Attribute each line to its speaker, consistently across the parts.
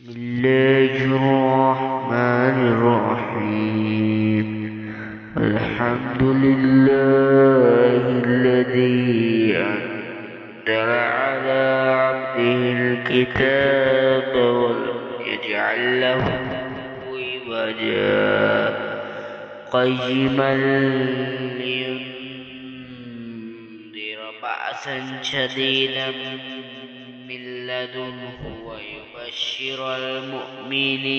Speaker 1: بسم الله الرحمن الرحيم. الحمد لله الذي أنزل على عبده الكتاب ولم يجعل له عوجا قيما لينذر بأسا شديدا من لدنه ويبشر المؤمنين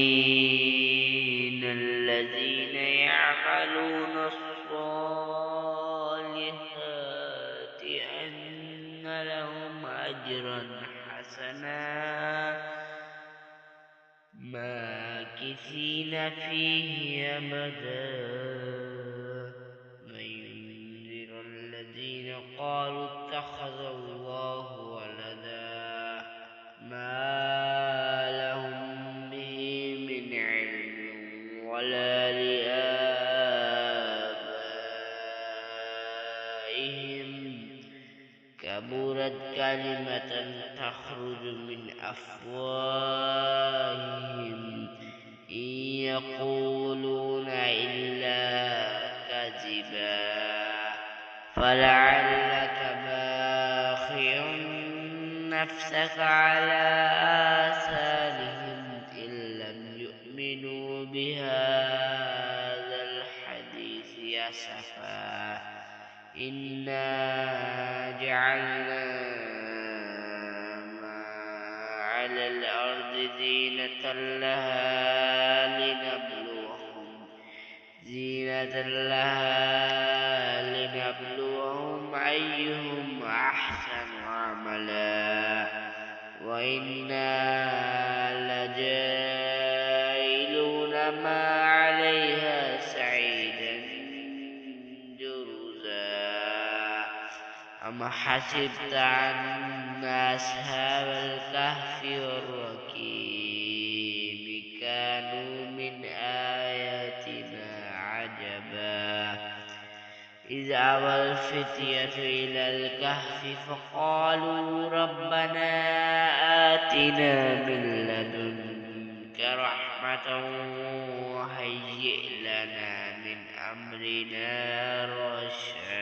Speaker 1: الذين يعملون الصالحات أن لهم أجرا حسنا ماكثين فيه أبدا وينذر الذين قالوا اتخذ الله ولدا ما لهم به من علم ولا لآبائهم كبرت كلمة تخرج من أفواههم إن يقولون إلا كذبا فلعلك باخع نفسك على آثارهم إن لم يؤمنوا بهذا الحديث أسفا إنا جعلنا ما على الأرض زينة لها لنبلوهم أيهم أحسن عملا وإنا لجاعلون ما عليها صعيدا جرزا أم حسبت أن أصحاب الكهف والرقيم كانوا من آياتنا عجبا إذ أوى الفتية إلى الكهف فقالوا ربنا آتنا من لدنك رحمة وهيئ لنا من أمرنا رشدا